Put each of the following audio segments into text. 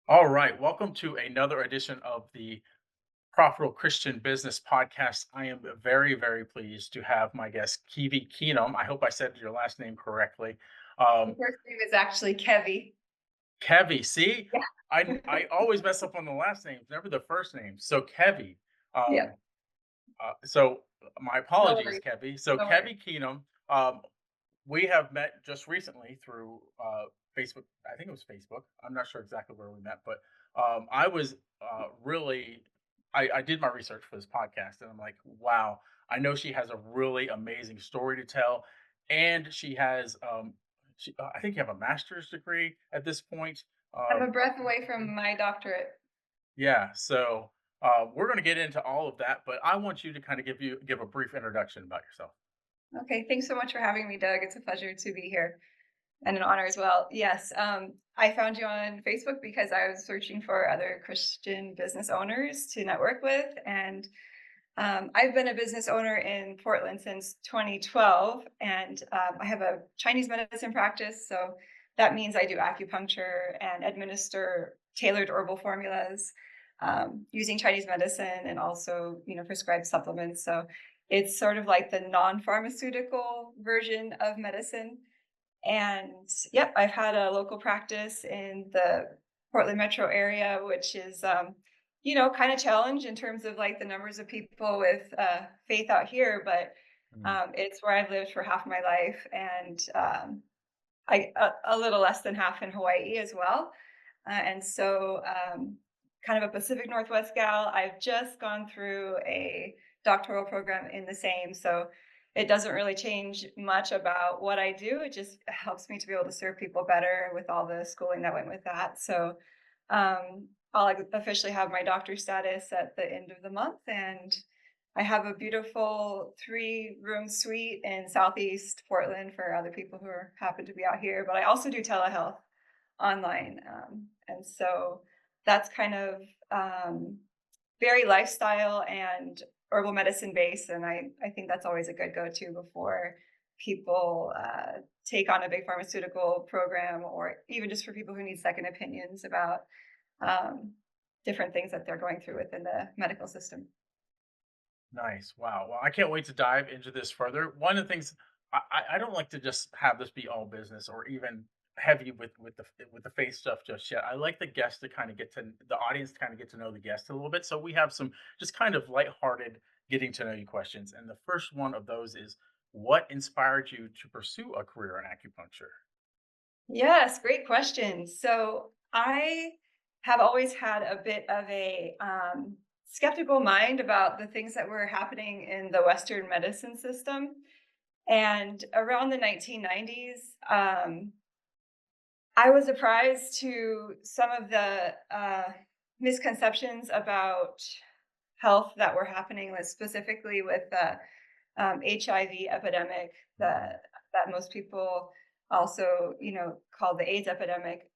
All right, welcome to another edition of the Profitable Christian Business Podcast. I am very, very pleased to have my guest, Kevi Keenom. I hope I said your last name correctly. The Um, first name is actually Kevi. Kevi, see, Yeah. I always mess up on the last names, never the first name. So Kevi. Yeah. Um, so my No apologies, worries. Kevi. So No worries. Kevi Keenom. We have met just recently through Facebook. I think it was Facebook. I'm not sure exactly where we met, but I was really, I did my research for this podcast, and I'm like, wow, I know she has a really amazing story to tell, and she has, I think you have a master's degree at this point. I'm a Um, breath away from my doctorate. yeah, so we're going to get into all of that, but I want you to kind of give a brief introduction about yourself. Okay. Thanks so much for having me, Doug. It's a pleasure to be here and an honor as well. Yes. I found you on Facebook because I was searching for other Christian business owners to network with. And I've been a business owner in Portland since 2012, and I have a Chinese medicine practice. So that means I do acupuncture and administer tailored herbal formulas using Chinese medicine and also, prescribed supplements. So it's sort of like the non-pharmaceutical version of medicine. And yep, I've had a local practice in the Portland metro area, which is, kind of challenge in terms of like the numbers of people with faith out here, but Mm. it's where I've lived for half my life, and a little less than half in Hawaii as well. And so, kind of a Pacific Northwest gal. I've just gone through a doctoral program in the same. So it doesn't really change much about what I do. It just helps me to be able to serve people better with all the schooling that went with that. So I'll officially have my doctor status at the end of the month. And I have a beautiful 3-room suite in Southeast Portland for other people who happen to be out here. But I also do telehealth online. And so that's kind of very lifestyle and herbal medicine based. And I think that's always a good go to before people take on a big pharmaceutical program, or even just for people who need second opinions about um, different things that they're going through within the medical system. Nice. Wow. Well, I can't wait to dive into this further. One of the things I don't like to just have this be all business or even heavy with the face stuff just yet. I like the guest to kind of get to the audience to kind of get to know the guest a little bit. So we have some just kind of lighthearted getting to know you questions. And the first one of those is, what inspired you to pursue a career in acupuncture? Yes, great question. So I have always had a bit of a skeptical mind about the things that were happening in the Western medicine system. And around the 1990s, I was surprised to some of the misconceptions about health that were happening with specifically with the HIV epidemic Mm, that most people also, call the AIDS epidemic.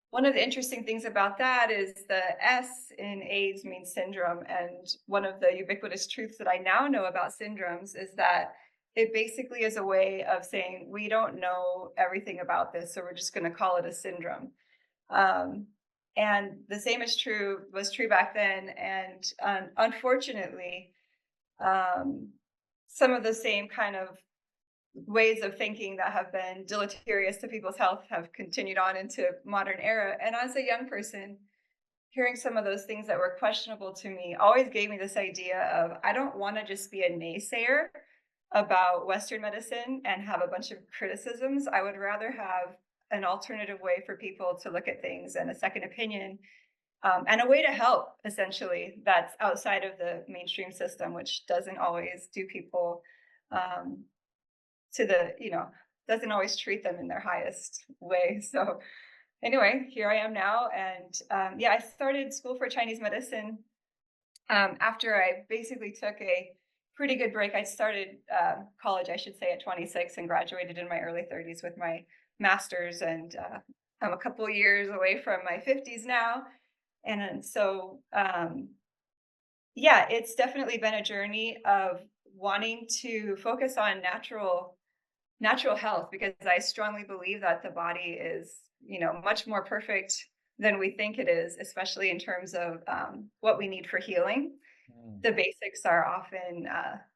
One of the interesting things about that is the S in AIDS means syndrome. And one of the ubiquitous truths that I now know about syndromes is that it basically is a way of saying we don't know everything about this, so we're just going to call it a syndrome. Um, and the same was true back then. And unfortunately, um, some of the same kind of ways of thinking that have been deleterious to people's health have continued on into modern era. And as a young person, hearing some of those things that were questionable to me always gave me this idea of I don't want to just be a naysayer about Western medicine and have a bunch of criticisms. I would rather have an alternative way for people to look at things and a second opinion, and a way to help essentially that's outside of the mainstream system, which doesn't always do people um, to the, doesn't always treat them in their highest way. So anyway, here I am now. And yeah, I started school for Chinese medicine after I basically took a pretty good break. I started college, I should say, at 26 and graduated in my early 30s with my master's. And I'm a couple years away from my 50s now. And so, yeah, it's definitely been a journey of wanting to focus on natural health, because I strongly believe that the body is, much more perfect than we think it is, especially in terms of what we need for healing. Mm. The basics are often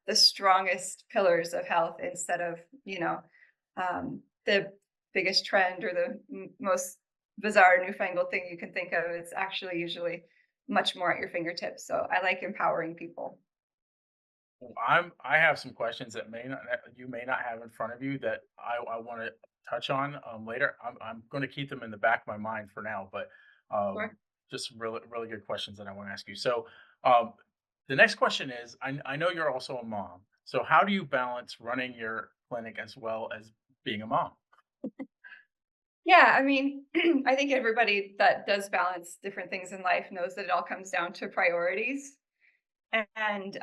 the strongest pillars of health instead of, the biggest trend or the most bizarre newfangled thing you can think of. It's actually usually much more at your fingertips. So I like empowering people. Well, I have some questions that may not that you may not have in front of you that I want to touch on later. I'm going to keep them in the back of my mind for now, but um, Sure. just really good questions that I want to ask you. So um, the next question is, I know you're also a mom. So how do you balance running your clinic as well as being a mom? Yeah, I mean, I think everybody that does balance different things in life knows that it all comes down to priorities. And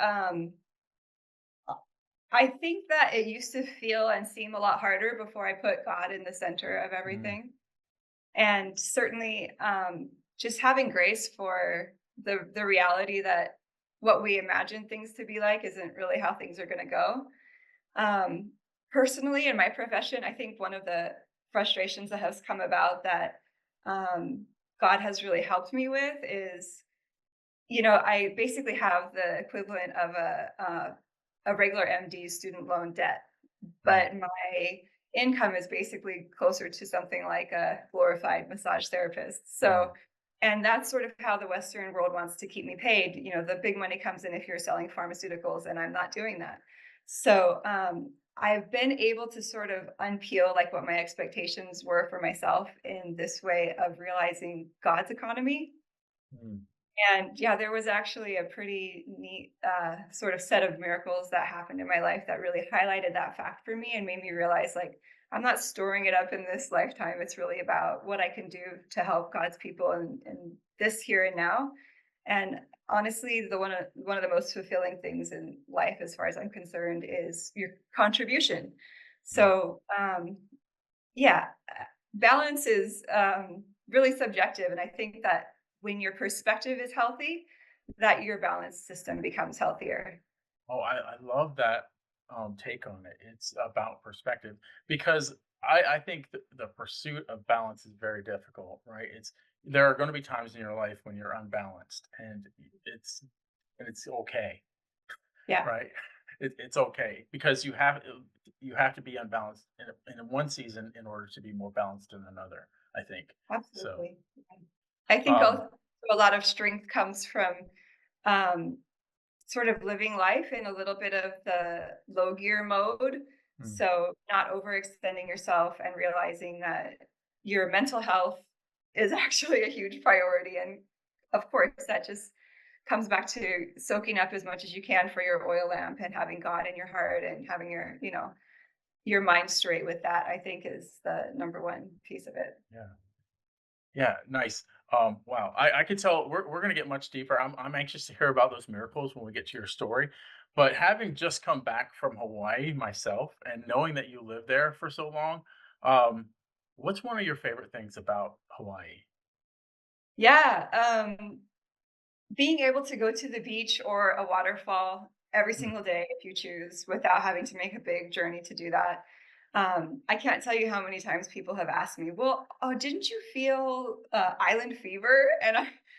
I think that it used to feel and seem a lot harder before I put God in the center of Mm, everything. And certainly, just having grace for the reality that what we imagine things to be like isn't really how things are going to go. Um, Personally, in my profession, I think one of the frustrations that has come about that God has really helped me with is, I basically have the equivalent of a regular MD student loan debt, right. but my income is basically closer to something like a glorified massage therapist. Mm, So, and that's sort of how the Western world wants to keep me paid. The big money comes in if you're selling pharmaceuticals, and I'm not doing that. So, I've been able to sort of unpeel like what my expectations were for myself in this way of realizing God's economy. mm, And yeah, there was actually a pretty neat sort of set of miracles that happened in my life that really highlighted that fact for me and made me realize like I'm not storing it up in this lifetime. It's really about what I can do to help God's people in this here and now. And honestly, the one of the most fulfilling things in life, as far as I'm concerned, is your contribution. mm. So yeah, balance is really subjective, and I think that when your perspective is healthy, that your balance system becomes healthier. Oh, I love that take on it. It's about perspective because I think the pursuit of balance is very difficult, right? There are going to be times in your life when you're unbalanced, and it's okay, Yeah, right? It's okay because you have to be unbalanced in one season in order to be more balanced in another. I think so. absolutely. I think Um, also a lot of strength comes from um, sort of living life in a little bit of the low gear mode. mm, So, not overextending yourself and realizing that your mental health is actually a huge priority. And of course, that just comes back to soaking up as much as you can for your oil lamp and having God in your heart and having your mind straight with that, I think is the number one piece of it. yeah. Yeah, nice. Wow, I can tell we're gonna get much deeper. I'm anxious to hear about those miracles when we get to your story. But having just come back from Hawaii myself and knowing that you lived there for so long, um, what's one of your favorite things about Hawaii? Yeah. Being able to go to the beach or a waterfall every Mm, single day if you choose without having to make a big journey to do that. I can't tell you how many times people have asked me, "Well, oh, didn't you feel island fever?" And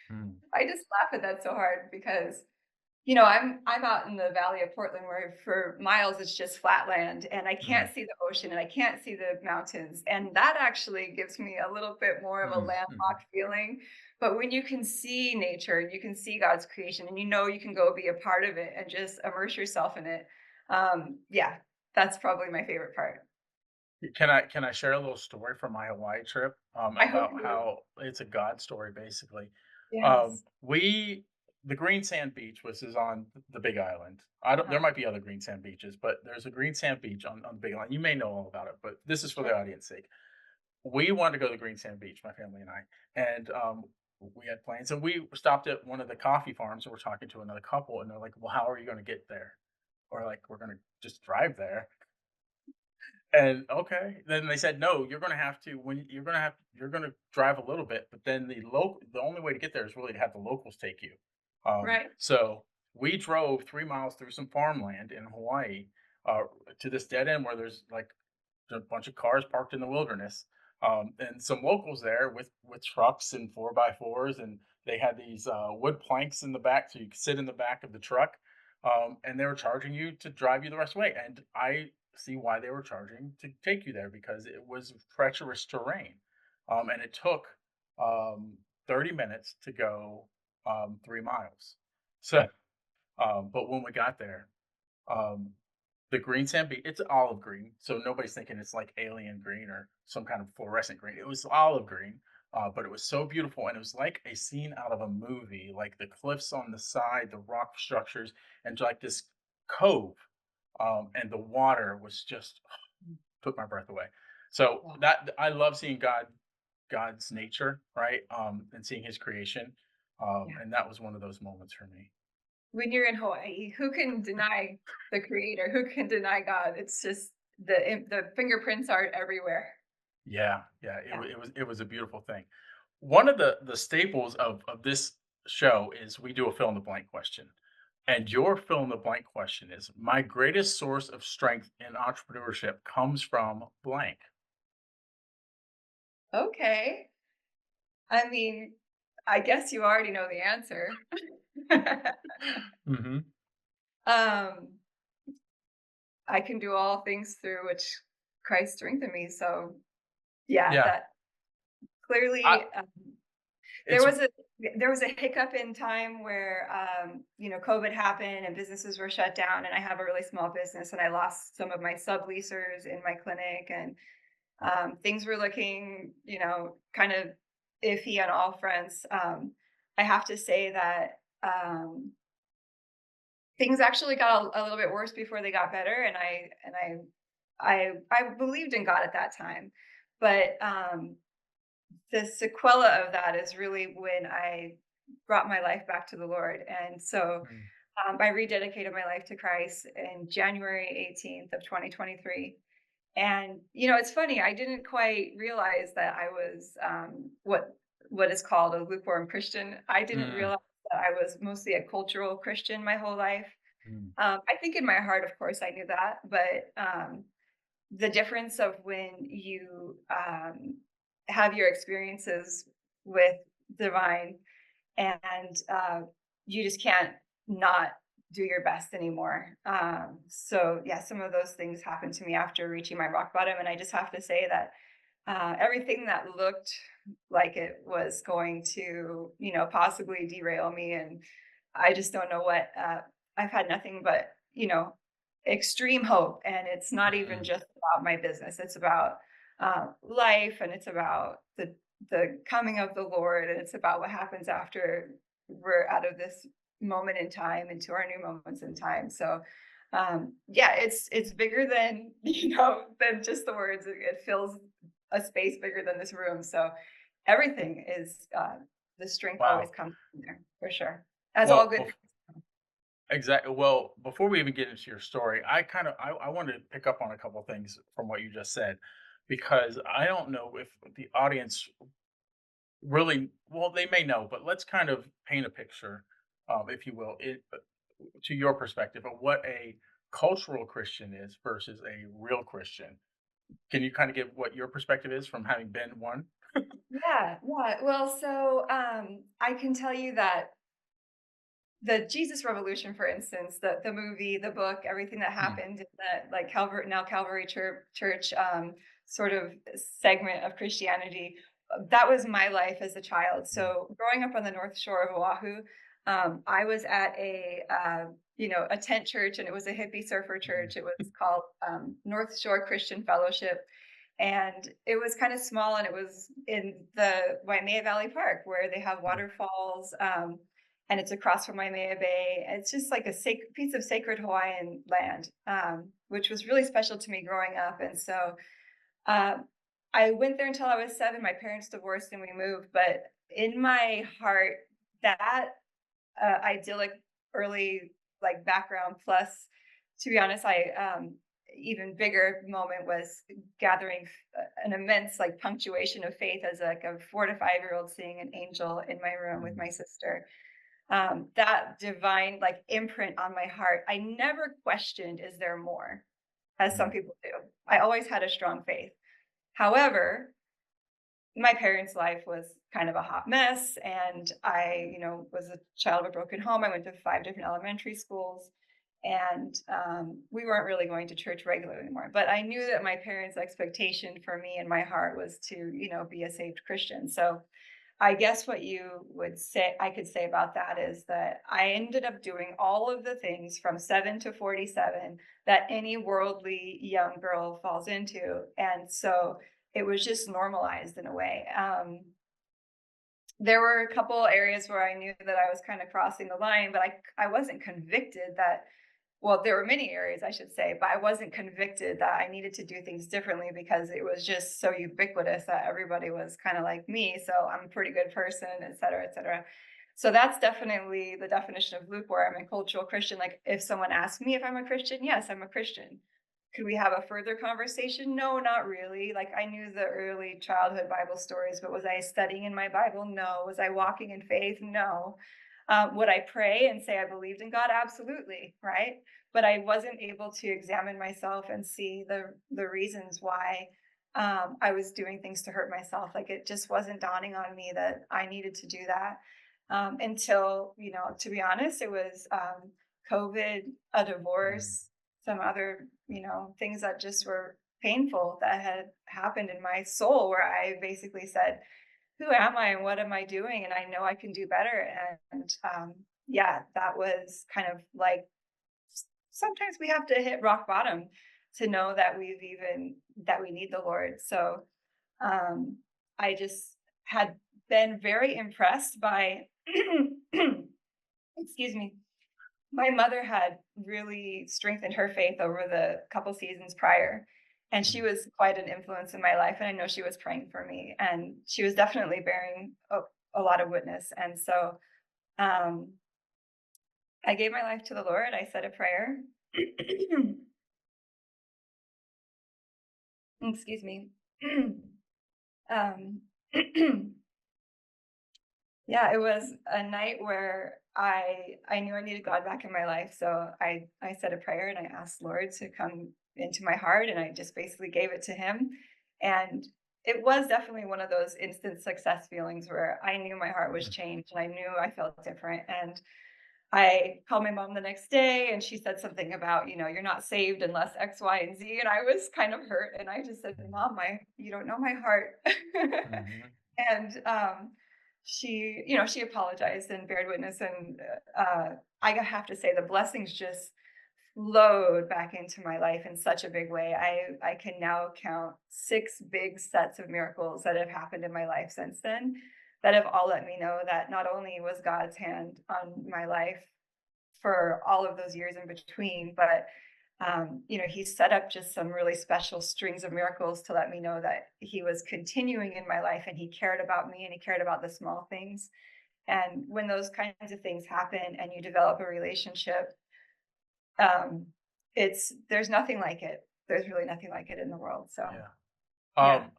mm, I just laugh at that so hard because I'm out in the valley of Portland where for miles it's just flat land and I mm, can't see the ocean and I can't see the mountains. And that actually gives me a little bit more of a mm, mhm. landlocked feeling. But when you can see nature and you can see God's creation and you know you can go be a part of it and just immerse yourself in it, yeah, that's probably my favorite part. Can I share a little story from my Hawaii trip, I hope about you do. how it's a God story, basically? Yes. We the green sand beach, which is on the Big Island. I don't there Uh-huh. might be other green sand beaches, but there's a green sand beach on the Big Island. You may know all about it, but this is for the Sure. audience sake. We wanted to go to the green sand beach, my family and I, and, we had plans, and we stopped at one of the coffee farms, and we're talking to another couple, and they're like, "Well, how are you gonna get there?" We're like, "We're gonna just drive there." And okay, then they said, "No, you're gonna have to you're gonna drive a little bit, but then the only way to get there is really to have the locals take you." Right. So we drove 3 miles through some farmland in Hawaii, uh, to this dead end where there's, like, a bunch of cars parked in the wilderness, and some locals there with trucks and 4x4s, and they had these wood planks in the back, so you could sit in the back of the truck, and they were charging you to drive you the rest of the way. And I see why they were charging to take you there because it was treacherous terrain, and it took 30 minutes to go 3 miles. So, but when we got there, um, the green sand beach, it's olive green, so nobody's thinking it's like alien green or some kind of fluorescent green. It was olive green, but it was so beautiful, and it was like a scene out of a movie, like the cliffs on the side, the rock structures, and like this cove, and the water was just took my breath away. So Wow. that I love seeing God's nature, right? And seeing His creation, Yeah. and that was one of those moments for me. When you're in Hawaii, who can deny the creator? Who can deny God? It's just the fingerprints are everywhere. Yeah, yeah, Yeah. it was a beautiful thing. One of the staples of this show is we do a fill in the blank question. And your fill in the blank question is my greatest source of strength in entrepreneurship comes from blank. Okay. I mean, I guess you already know the answer. Hmm. um, I can do all things through which Christ strengthened me. So yeah, Yeah, that I clearly there it's was a there was a hiccup in time where COVID happened and businesses were shut down, and I have a really small business, and I lost some of my subleasers in my clinic, and things were looking kind of iffy on all fronts. I have to say that things actually got a little bit worse before they got better, and I believed in God at that time, but the sequela of that is really when I brought my life back to the Lord. And so mm, I rededicated my life to Christ in January 18th of 2023. And it's funny, I didn't quite realize that I was what is called a lukewarm Christian. I didn't mm, realize that I was mostly a cultural Christian my whole life. mm, I think in my heart, of course, I knew that, but the difference of when you have your experiences with divine and you just can't not do your best anymore. So yeah, some of those things happened to me after reaching my rock bottom, and I just have to say that everything that looked like it was going to, possibly derail me, and I just don't know what. I've had nothing but, extreme hope, and it's not even mm. just about my business. It's about life, and it's about the coming of the Lord, and it's about what happens after we're out of this moment in time into our new moments in time. So yeah, it's bigger than than just the words. It fills a space bigger than this room. So everything is the strength always Wow. comes from there for sure. As all Well, good things. exactly. Well, before we even get into your story, I wanted to pick up on a couple things from what you just said because I don't know if the audience really well they may know, but let's kind of paint a picture, if you will, to your perspective of what a cultural Christian is versus a real Christian. Can you kind of give what your perspective is from having been one? Yeah, yeah. Well, so I can tell you that the Jesus Revolution, for instance, the movie, the book, everything that Mm, happened in that like Calvary Church sort of segment of Christianity, that was my life as a child. mm, So growing up on the North Shore of Oahu, I was at a tent church, and it was a hippie surfer mm, church. It was called North Shore Christian Fellowship, and it was kind of small, and it was in the Waimea Valley Park where they have mm, waterfalls. And it's across from Waimea Bay. It's just like a piece of sacred Hawaiian land, which was really special to me growing up. And so uh, I went there until I was 7. My parents divorced and we moved. But in my heart, that idyllic early like background plus, to be honest, I even bigger moment was gathering an immense like punctuation of faith as like a 4 to 5 year old seeing an angel in my room with mm, my sister. That divine like imprint on my heart. I never questioned, is there more? As some mm, people do. I always had a strong faith. However, my parents' life was kind of a hot mess, and I, was a child of a broken home. I went to 5 different elementary schools, and, we weren't really going to church regularly anymore, but I knew that my parents' expectation for me in my heart was to, be a saved Christian. So, I guess what you would say I could say about that is that I ended up doing all of the things from 7 to 47 that any worldly young girl falls into, and so it was just normalized in a way. There were a couple areas where I knew that I was kind of crossing the line, but I wasn't convicted that, well, there were many areas, I should say, but I wasn't convicted that I needed to do things differently because it was just so ubiquitous that everybody was kind of like me. So I'm a pretty good person, et cetera, et cetera. So that's definitely the definition of lukewarm and cultural Christian. Like if someone asks me if I'm a Christian, yes, I'm a Christian. Could we have a further conversation? No, not really. Like I knew the early childhood Bible stories, but was I studying in my Bible? No. Was I walking in faith? No. Would I pray and say I believed in God? Absolutely, right? But I wasn't able to examine myself and see the reasons why I was doing things to hurt myself. Like it just wasn't dawning on me that I needed to do that until, to be honest, it was COVID, a Mm, divorce, some other, things that just were painful that had happened in my soul where I basically said, who am I and what am I doing? And I know I can do better. And yeah, that was kind of like sometimes we have to hit rock bottom to know that that we need the Lord. So I just had been very impressed by excuse me, my mother had really strengthened her faith over the couple seasons prior, and she mm. was quite an influence in my life, and I know she was praying for me, and she was definitely bearing a lot of witness, and so, um, I gave my life to the Lord, I said a prayer. Excuse me. Um, yeah, it was a night where I knew I needed God back in my life, so I said a prayer and I asked Lord to come into my heart, and I just basically gave it to Him, and it was definitely one of those instant success feelings where I knew my heart was changed and I knew I felt different. And I called my mom the next day and she said something about, you're not saved unless X, Y, and Z. And I was kind of hurt. And I just said, Mhm, Mom, you don't know my heart. mhm. And she, she apologized and bared witness. And I have to say, the blessings just flowed back into my life in such a big way. I can now count 6 big sets of miracles that have happened in my life since then that have all let me know that not only was God's hand on my life for all of those years in between, but he set up just some really special strings of miracles to let me know that he was continuing in my life and he cared about me and he cared about the small things. And when those kinds of things happen and you develop a relationship, um, there's nothing like it. There's really nothing like it in the world. So Yeah. yeah. Um,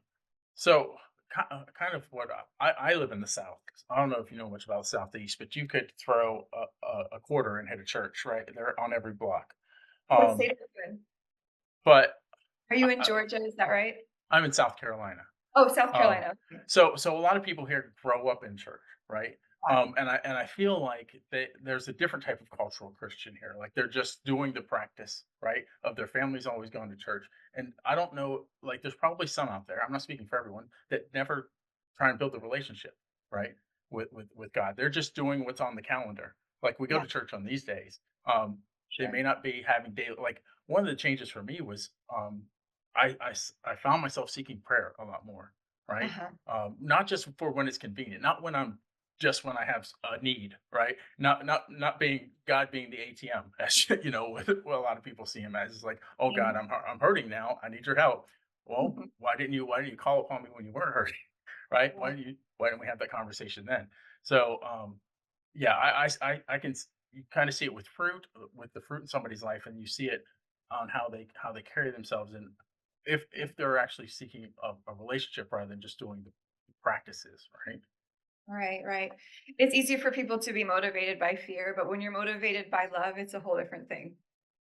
so kind of what I live in the South. I don't know if you know much about the Southeast, but you could throw a quarter and hit a church, right? They're on every block. What Um, state are you in? but Are you in Georgia? Is that right? I'm in South Carolina. Oh, South Um, Carolina. Okay. so a lot of people here grow up in church, right? Got And I feel like there's a different type of cultural Christian here. Like they're just doing the practice, right? Of their families always going to church. And I don't know, like there's probably some out there. I'm not speaking for everyone that never try and build a relationship, right? With God. They're just doing what's on the calendar. Like we go Yeah, to church on these days. They sure. may not be having daily. Like one of the changes for me was I found myself seeking prayer a lot more, right? Uh-huh. Not just for when it's convenient, not when I'm just when I have a need, right? Not being God being the ATM, as what a lot of people see him as is like, oh God, Mhm. I'm hurting now, I need your help. Well, Mhm. why didn't you call upon me when you weren't hurting, right? Yeah. Why didn't we have that conversation then? So yeah, I can you kind of see it with fruit, with the fruit in somebody's life, and you see it on how they carry themselves, and if they're actually seeking a relationship rather than just doing the practices, right? Right, right. It's easy for people to be motivated by fear, but when you're motivated by love, it's a whole different thing.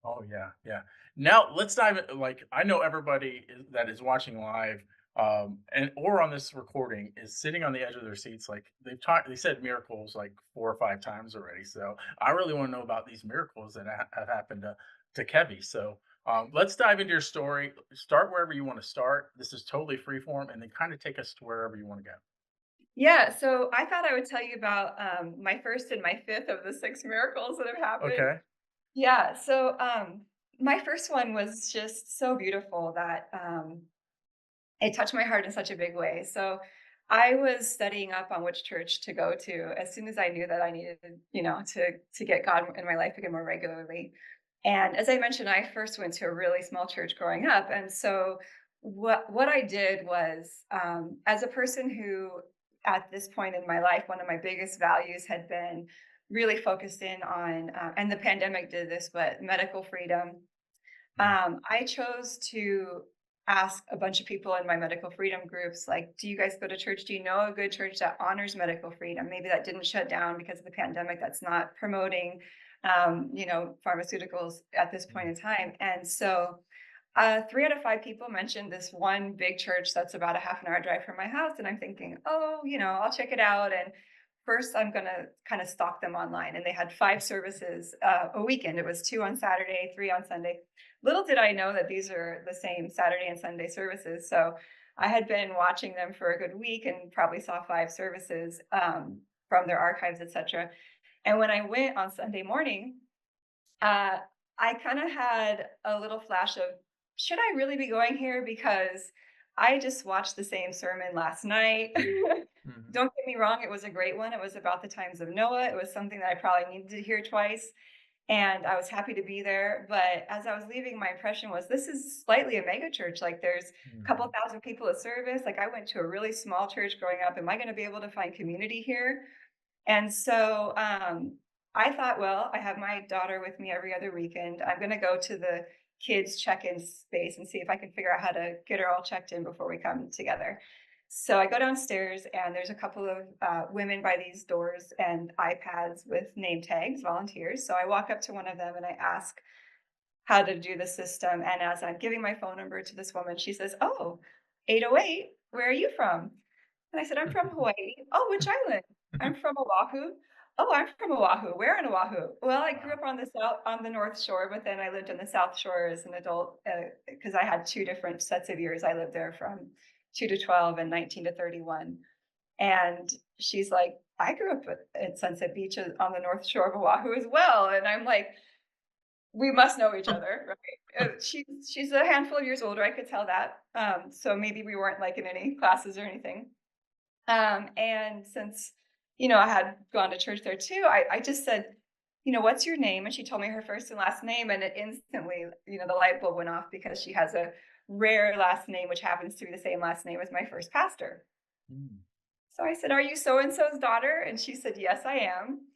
Oh yeah, yeah. Now let's dive in. Like I know everybody that is watching live. and or on this recording is sitting on the edge of their seats. Like they said miracles like 4 or 5 times already. So I really want to know about these miracles that have happened to Kevi. So let's dive into your story. Start wherever you want to start. This is totally free form, and then kind of take us to wherever you want to go. Yeah, so I thought I would tell you about my first and my fifth of the six miracles that have happened. Okay. Yeah, so my first one was just so beautiful that it touched my heart in such a big way. So I was studying up on which church to go to as soon as I knew that I needed, to get God in my life again more regularly. And as I mentioned, I first went to a really small church growing up, and so what I did was, as a person who, at this point in my life, one of my biggest values had been really focused in on, and the pandemic did this, but medical freedom. Mm, I chose to ask a bunch of people in my medical freedom groups, like, do you guys go to church? Do you know a good church that honors medical freedom? Maybe that didn't shut down because of the pandemic, that's not promoting, pharmaceuticals at this point mm, in time. And so 3 out of 5 people mentioned this one big church that's about a half an hour drive from my house. And I'm thinking, oh, I'll check it out. And first, I'm going to kind of stalk them online. And they had 5 services a weekend. It was 2 on Saturday, 3 on Sunday. Little did I know that these are the same Saturday and Sunday services. So I had been watching them for a good week and probably saw 5 services from their archives, etc. And when I went on Sunday morning, uh, I kind of had a little flash of, should I really be going here? Because I just watched the same sermon last night. mhm, Don't get me wrong, it was a great one. It was about the times of Noah. It was something that I probably needed to hear twice. And I was happy to be there. But as I was leaving, my impression was this is slightly a mega church. Like there's a couple mhm, thousand people at service. Like I went to a really small church growing up. Am I going to be able to find community here? And so I thought, well, I have my daughter with me every other weekend. I'm going to go to the kids check-in space and see if I can figure out how to get her all checked in before we come together. So I go downstairs and there's a couple of women by these doors and iPads with name tags, volunteers. So I walk up to one of them and I ask how to do the system. And as I'm giving my phone number to this woman, she says, "Oh, 808, where are you from?" And I said, "I'm from Hawaii." "Oh, which island?" "I'm from Oahu." "Oh, I'm from Oahu. Where in Oahu?" "Well, I grew wow. up on the North Shore, but then I lived on the South Shore as an adult because I had 2 different sets of years. I lived there from 2 to 12 and 19 to 31. And she's like, "I grew up at Sunset Beach on the North Shore of Oahu as well." And I'm like, we must know each other, right? She's a handful of years older. I could tell that. So maybe we weren't like in any classes or anything. And since I had gone to church there too, I just said, "What's your name?" And she told me her first and last name, and it instantly, the light bulb went off because she has a rare last name, which happens to be the same last name as my first pastor. Mm, So I said, "Are you so and so's daughter?" And she said, "Yes, I am."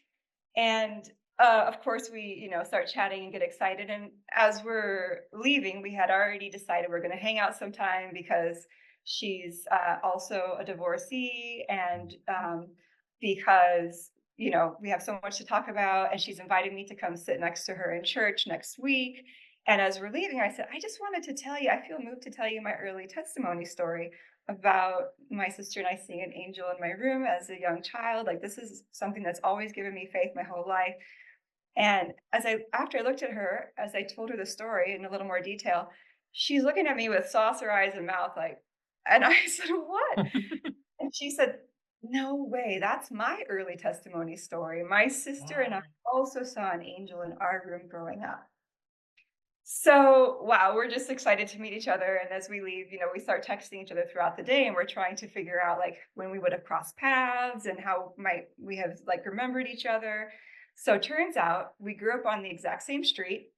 And of course, we start chatting and get excited. And as we're leaving, we had already decided we're going to hang out sometime because she's also a divorcee, and because we have so much to talk about. And she's invited me to come sit next to her in church next week. And as we're leaving, I said, "I just wanted to tell you, I feel moved to tell you my early testimony story about my sister and I seeing an angel in my room as a young child. Like this is something that's always given me faith my whole life." And after I looked at her, as I told her the story in a little more detail, she's looking at me with saucer eyes and mouth like, and I said, "What?" And she said, "No way, that's my early testimony story. My sister and I what? also saw an angel in our room growing up." So, wow, we're just excited to meet each other. And as we leave, we start texting each other throughout the day and we're trying to figure out like when we would have crossed paths and how might we have like remembered each other. So turns out we grew up on the exact same street.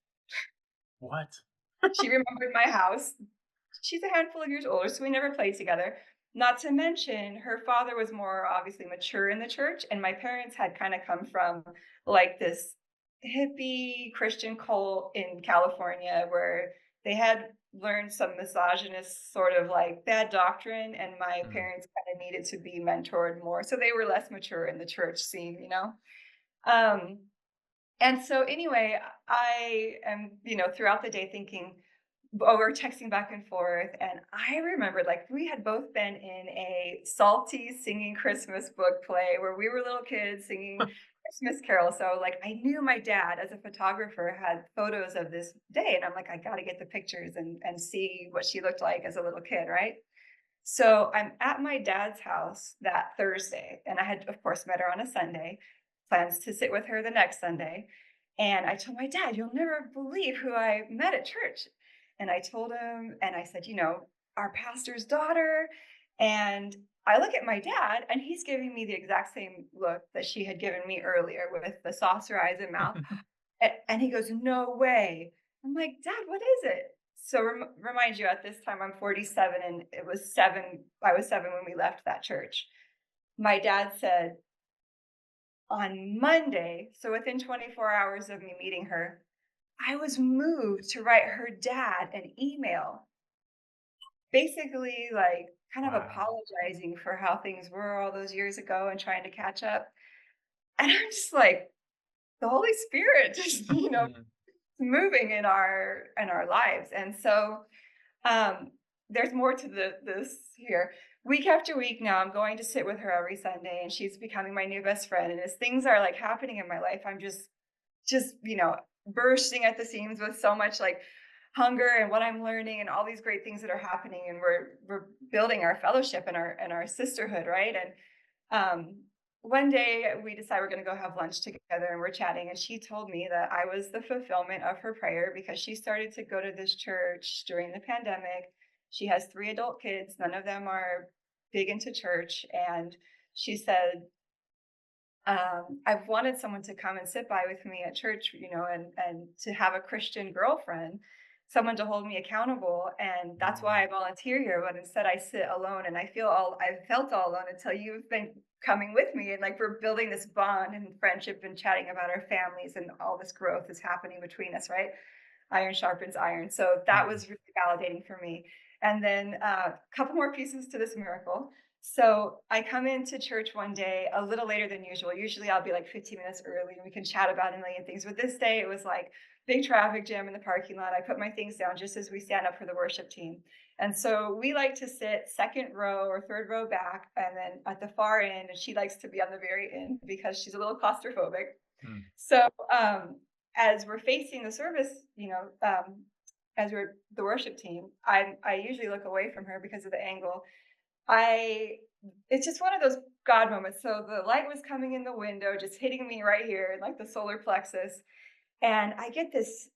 What? She remembered my house. She's a handful of years older, so we never played together. Not to mention, her father was more obviously mature in the church, and my parents had kind of come from like this hippie Christian cult in California where they had learned some misogynist sort of like bad doctrine, and my Mm, parents kind of needed to be mentored more. So they were less mature in the church scene. Um, and so anyway, I am, throughout the day thinking, Oh, we're texting back and forth, and I remembered, like, we had both been in a salty singing Christmas book play where we were little kids singing Christmas carols, so, like, I knew my dad, as a photographer, had photos of this day, and I'm like, "I gotta get the pictures and see what she looked like as a little kid," right? So, I'm at my dad's house that Thursday, and I had, of course, met her on a Sunday, plans to sit with her the next Sunday, and I told my dad, "You'll never believe who I met at church." And I told him, and I said, "Our pastor's daughter." And I look at my dad, and he's giving me the exact same look that she had given me earlier with the saucer eyes and mouth. And he goes, "No way." I'm like, "Dad, what is it?" So remind you, at this time, I'm 47, and it was 7. I was 7 when we left that church. My dad said, on Monday, so within 24 hours of me meeting her, I was moved to write her dad an email, basically, like, kind of Wow. apologizing for how things were all those years ago and trying to catch up. And I'm just like, the Holy Spirit just, moving in our lives. And so um there's more to this here. Week after week now, I'm going to sit with her every Sunday, and she's becoming my new best friend. And as things are like happening in my life, I'm just bursting at the seams with so much like hunger and what I'm learning and all these great things that are happening, and we're building our fellowship and our sisterhood, right? And one day we decide we're going to go have lunch together, and we're chatting, and she told me that I was the fulfillment of her prayer because she started to go to this church during the pandemic. She has 3 adult kids, none of them are big into church, and she said, I've wanted someone to come and sit by with me at church, and to have a Christian girlfriend, someone to hold me accountable, and that's why I Mm. volunteer here. But instead, I sit alone, and I felt all alone until you've been coming with me, and like we're building this bond and friendship and chatting about our families, and all this growth is happening between us, right? Iron sharpens iron. So that Mm. was really validating for me. And then a couple more pieces to this miracle. So I come into church one day a little later than usual. Usually I'll be like 15 minutes early and we can chat about a million things. But this day it was like big traffic jam in the parking lot. I put my things down just as we stand up for the worship team. And so we like to sit second row or third row back and then at the far end. And she likes to be on the very end because she's a little claustrophobic. Mm. So, as we're facing the service, as we're the worship team, I usually look away from her because of the angle. I It's just one of those God moments. So the light was coming in the window, just hitting me right here, in like the solar plexus, and I get this.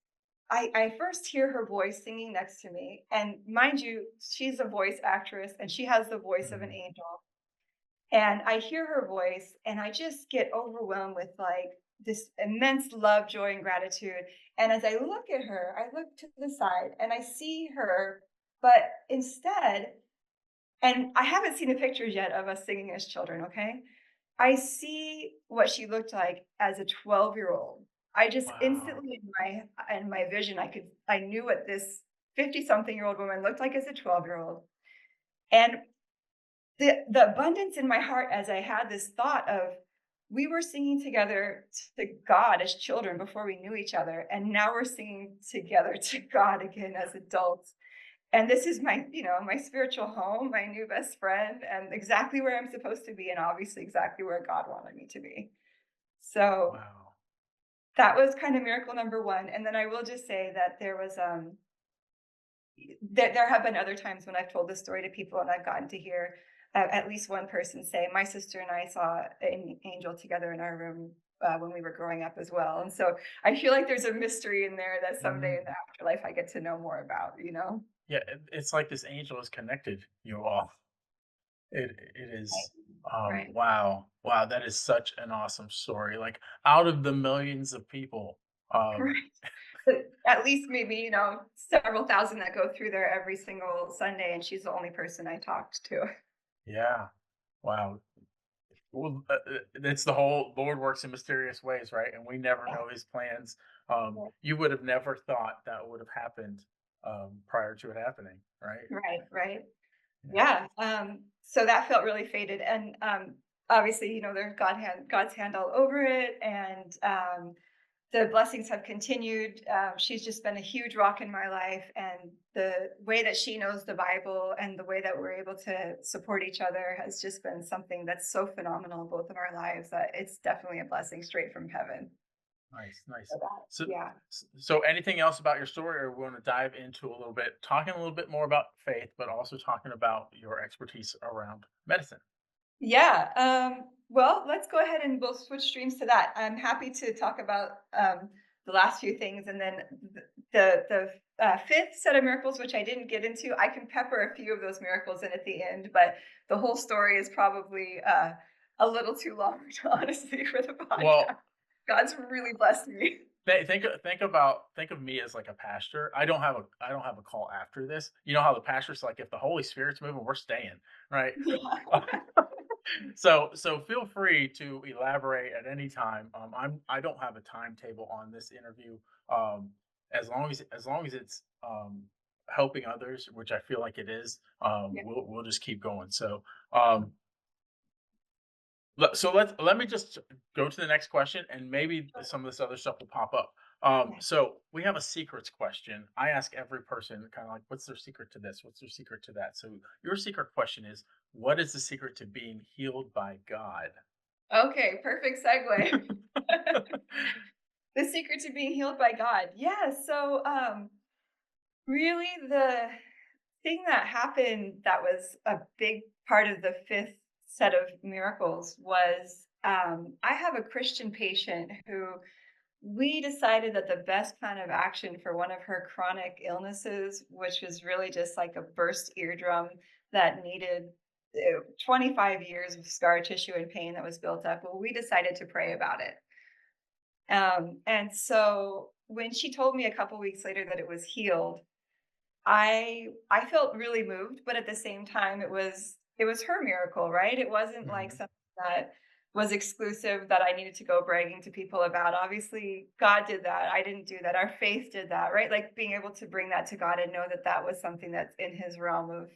I first hear her voice singing next to me, and mind you, she's a voice actress, and she has the voice of an Mm. angel. And I hear her voice and I just get overwhelmed with like this immense love, joy, and gratitude. And as I look at her, I look to the side and I see her, but instead, and I haven't seen the pictures yet of us singing as children, okay? I see what she looked like as a 12-year-old. I just Wow. instantly in my vision, I knew what this 50 something year old woman looked like as a 12-year-old. And the abundance in my heart as I had this thought of we were singing together to God as children before we knew each other, and now we're singing together to God again as adults. And this is my spiritual home, my new best friend, and exactly where I'm supposed to be, and obviously exactly where God wanted me to be. So Wow. that was kind of miracle number one. And then I will just say that there have been other times when I've told this story to people and I've gotten to hear at least one person say, "My sister and I saw an angel together in our room when we were growing up as well." And so I feel like there's a mystery in there that someday in the Mm. afterlife I get to know more about, you know? Yeah, it's like this angel has connected you all. It Right. is, Right. wow. Wow, that is such an awesome story. Like, out of the millions of people, um Right. But at least maybe, several thousand that go through there every single Sunday, and she's the only person I talked to. yeah. Wow. Well, it's the whole Lord works in mysterious ways, right? And we never Yeah. know his plans. Yeah. You would have never thought that would have happened, prior to it happening, right? Right. Right. Yeah. Yeah, so that felt really fated, and, obviously, there's God's hand all over it, and, the blessings have continued. She's just been a huge rock in my life, and the way that she knows the Bible and the way that we're able to support each other has just been something that's so phenomenal, both in our lives, that it's definitely a blessing straight from heaven. Nice, nice. So that, So, yeah. so anything else about your story, or we want to dive into a little bit, talking a little bit more about faith, but also talking about your expertise around medicine? Yeah. Well, let's go ahead and we'll switch streams to that. I'm happy to talk about the last few things, and then the fifth set of miracles, which I didn't get into. I can pepper a few of those miracles in at the end, but the whole story is probably a little too long, honestly, for the podcast. Well, God's really blessed me. think of me as like a pastor. I don't have a call after this. You know how the pastor's like, if the Holy Spirit's moving, we're staying, right? Yeah. So feel free to elaborate at any time. I don't have a timetable on this interview. Um, as long as it's helping others, which I feel like it is, Yeah. we'll just keep going. So um, let me just go to the next question, and maybe some of this other stuff will pop up. Yeah. So we have a secrets question. I ask every person kind of like, what's their secret to this? What's their secret to that? So your secret question is, what is the secret to being healed by God? Okay, perfect segue. The secret to being healed by God. Yeah. So really, the thing that happened that was a big part of the fifth set of miracles was I have a Christian patient who we decided that the best plan of action for one of her chronic illnesses, which was really just like a burst eardrum that needed 25 years of scar tissue and pain that was built up, well, we decided to pray about it. And so when she told me a couple weeks later that it was healed, I felt really moved, but at the same time, it was her miracle, right? It wasn't like Mhm, something that was exclusive that I needed to go bragging to people about. Obviously, God did that. I didn't do that. Our faith did that, right? Like being able to bring that to God and know that that was something that's in His realm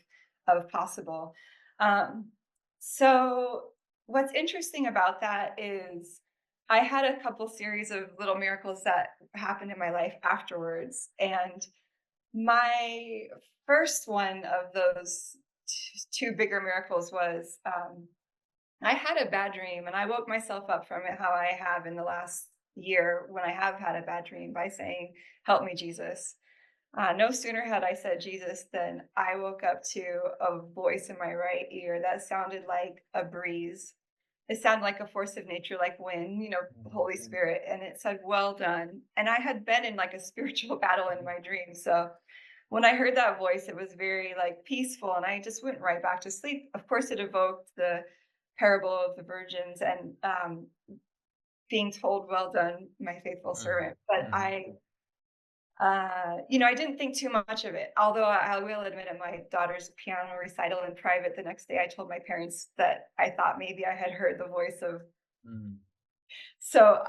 of possible. Um, so what's interesting about that is I had a couple series of little miracles that happened in my life afterwards, and my first one of those two bigger miracles was I had a bad dream and I woke myself up from it, how I have in the last year when I have had a bad dream, by saying, "Help me, Jesus." No sooner had I said Jesus than I woke up to a voice in my right ear that sounded like a breeze. It sounded like a force of nature, like wind, Holy mhm, Spirit. And it said, "Well done." And I had been in like a spiritual battle in mhm, my dream. So when I heard that voice, it was very like peaceful, and I just went right back to sleep. Of course, it evoked the parable of the virgins and being told, "Well done, my faithful mhm, servant." But mhm, I didn't think too much of it. Although I will admit, at my daughter's piano recital in private the next day, I told my parents that I thought maybe I had heard the voice of. mhm, So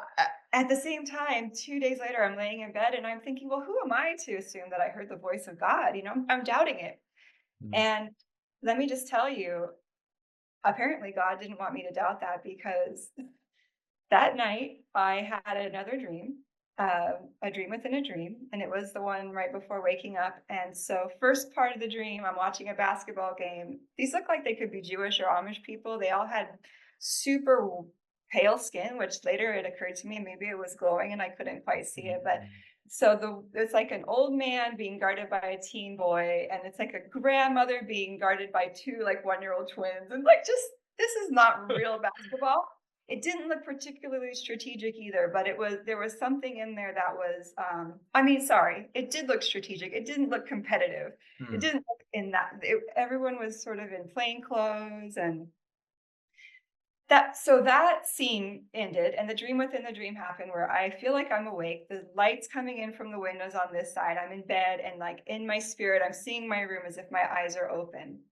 at the same time, 2 days later, I'm laying in bed and I'm thinking, well, who am I to assume that I heard the voice of God? I'm doubting it. mhm, And let me just tell you, apparently God didn't want me to doubt that, because that night I had another dream, a dream within a dream, and it was the one right before waking up. And so, first part of the dream, I'm watching a basketball game. These look like they could be Jewish or Amish people. They all had super pale skin, which later it occurred to me maybe it was glowing and I couldn't quite see it. But mhm, so it's like an old man being guarded by a teen boy, and it's like a grandmother being guarded by two like 1-year-old twins, and like just this is not real basketball. It didn't look particularly strategic either, but there was something in there that was, I mean, sorry, it did look strategic. It didn't look competitive. It mhm, didn't look in that everyone was sort of in plain clothes, and that scene ended, and the dream within the dream happened, where I feel like I'm awake. The light's coming in from the windows on this side. I'm in bed, and like in my spirit, I'm seeing my room as if my eyes are open.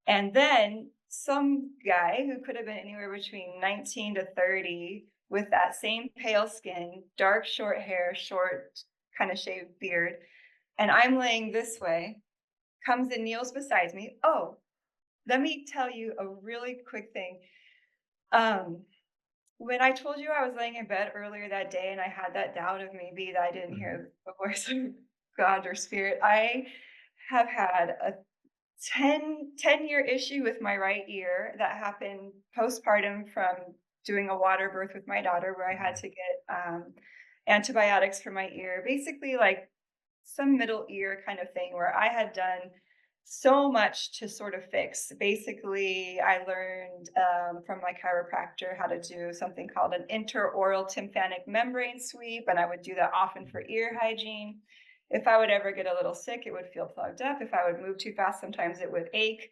And then some guy who could have been anywhere between 19 to 30, with that same pale skin, dark short hair, short kind of shaved beard, and I'm laying this way, comes and kneels beside me. Oh, let me tell you a really quick thing. Um, when I told you I was laying in bed earlier that day and I had that doubt of maybe that I didn't Mhm. hear the voice of God or spirit, I have had a 10-year issue with my right ear that happened postpartum from doing a water birth with my daughter, where I had Mhm. to get antibiotics for my ear. Basically, like some middle ear kind of thing, where I had done so much to sort of fix. Basically, I learned from my chiropractor how to do something called an interoral tympanic membrane sweep, and I would do that often for Mhm. ear hygiene. If I would ever get a little sick, it would feel plugged up. If I would move too fast, sometimes it would ache.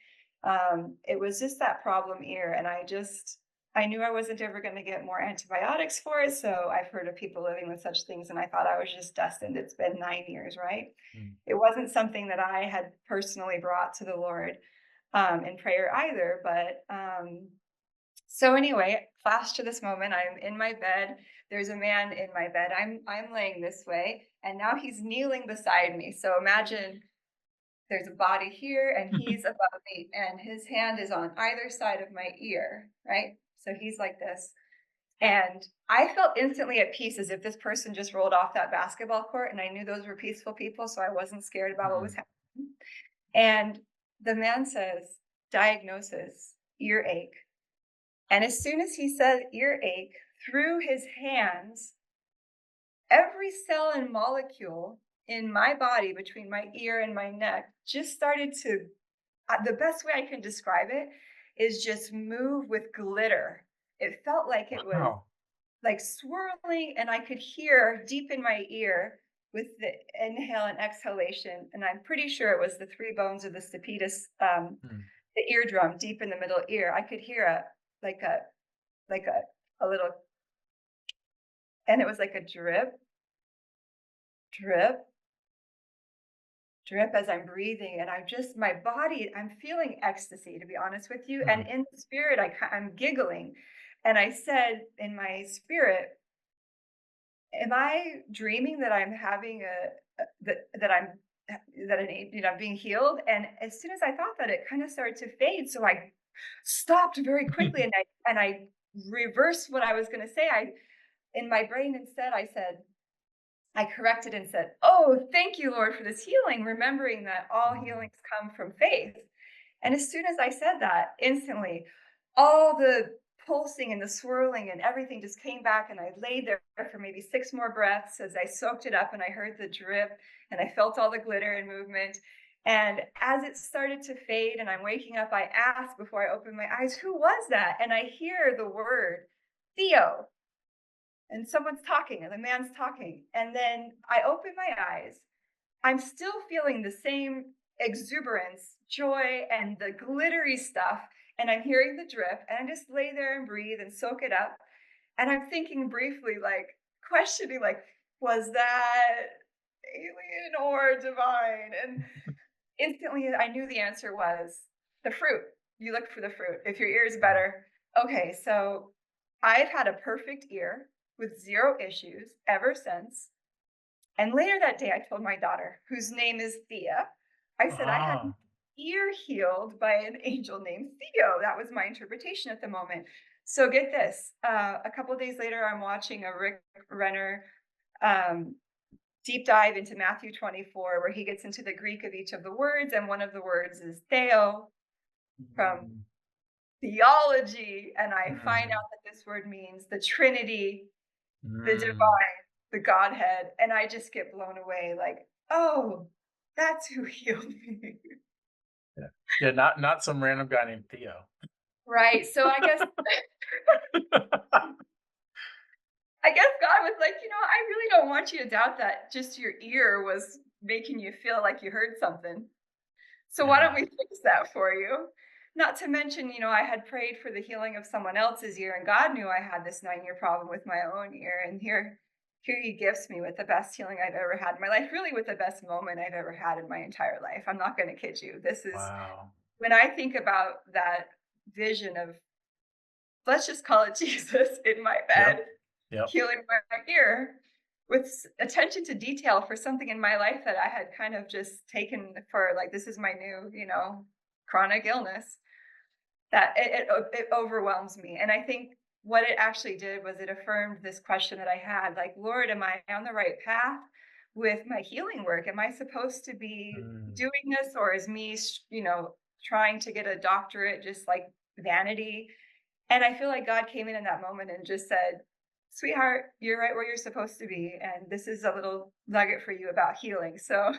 It was just that problem ear, and I knew I wasn't ever going to get more antibiotics for it. So I've heard of people living with such things, and I thought I was just destined. It's been 9 years, right? Mhm. It wasn't something that I had personally brought to the Lord in prayer either. But so anyway, flash to this moment. I'm in my bed. There's a man in my bed. I'm laying this way, and now he's kneeling beside me. So imagine there's a body here, and he's above me, and his hand is on either side of my ear, right? So he's like this. And I felt instantly at peace as if this person just rolled off that basketball court. And I knew those were peaceful people. So I wasn't scared about what was Mhm. happening. And the man says, diagnosis, earache. And as soon as he said earache, through his hands, every cell and molecule in my body between my ear and my neck just started to, the best way I can describe it is just move with glitter. It felt like it was Wow. like swirling, and I could hear deep in my ear with the inhale and exhalation. And I'm pretty sure it was the three bones of the stapedis, Mhm. the eardrum deep in the middle ear. I could hear like a like a little, and it was like a drip, drip, drip as I'm breathing. And my body, I'm feeling ecstasy, to be honest with you. And Mhm. in the spirit, I'm giggling. And I said in my spirit, am I dreaming that I'm having that I'm that an I'm being healed? And as soon as I thought that, it kind of started to fade. So I stopped very quickly, and I reversed what I was going to say. I In my brain instead, I corrected and said, "Oh, thank you, Lord, for this healing," remembering that all Mhm. healings come from faith. And as soon as I said that, instantly, all the pulsing and the swirling and everything just came back. And I laid there for maybe 6 more breaths as I soaked it up, and I heard the drip and I felt all the glitter and movement. And as it started to fade and I'm waking up, I asked before I opened my eyes, "Who was that?" And I hear the word Theo, and someone's talking, and the man's talking. And then I open my eyes. I'm still feeling the same exuberance, joy, and the glittery stuff. And I'm hearing the drip, and I just lay there and breathe and soak it up. And I'm thinking briefly, like questioning, like, was that alien or divine? And instantly I knew the answer was the fruit. You look for the fruit. If your ear is Mhm. better. Okay, so I've had a perfect ear with zero issues ever since. And later that day, I told my daughter, whose name is Thea, I said, I had an Ah. ear healed by an angel named Theo. That was my interpretation at the moment. So get this. A couple of days later, I'm watching a Rick Renner um, deep dive into Matthew 24, where he gets into the Greek of each of the words. And one of the words is Theo from Mhm. theology. And I find Mhm. out that this word means the Trinity, the Mm. divine, the Godhead, and I just get blown away like, "Oh, that's who healed me." Yeah. Yeah, not some random guy named Theo. Right, so I guess God was like, I really don't want you to doubt that just your ear was making you feel like you heard something. So why don't Yeah. we fix that for you?" Not to mention, I had prayed for the healing of someone else's ear, and God knew I had this 9-year problem with my own ear. And here he gifts me with the best healing I've ever had in my life, really with the best moment I've ever had in my entire life. I'm not going to kid you. This is Wow. when I think about that vision of, let's just call it Jesus in my Yep. bed, Yep. healing my ear with attention to detail for something in my life that I had kind of just taken for like, this is my new, chronic illness, that it overwhelms me. And I think what it actually did was it affirmed this question that I had, like, Lord, am I on the right path with my healing work? Am I supposed to be Mm, doing this, or is me, trying to get a doctorate just like vanity? And I feel like God came in that moment and just said, "Sweetheart, you're right where you're supposed to be, and this is a little nugget for you about healing." So,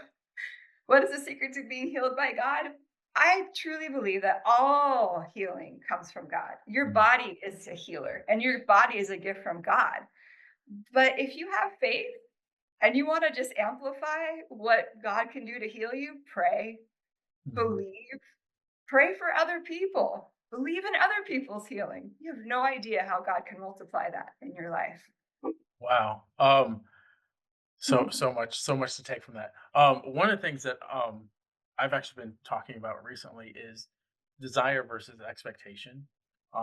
what is the secret to being healed by God? I truly believe that all healing comes from God. Your mm, body is a healer, and your body is a gift from God. But if you have faith and you want to just amplify what God can do to heal you, pray, mhm. believe, pray for other people, believe in other people's healing. You have no idea how God can multiply that in your life. Wow. So much to take from that. One of the things that I've actually been talking about recently is desire versus expectation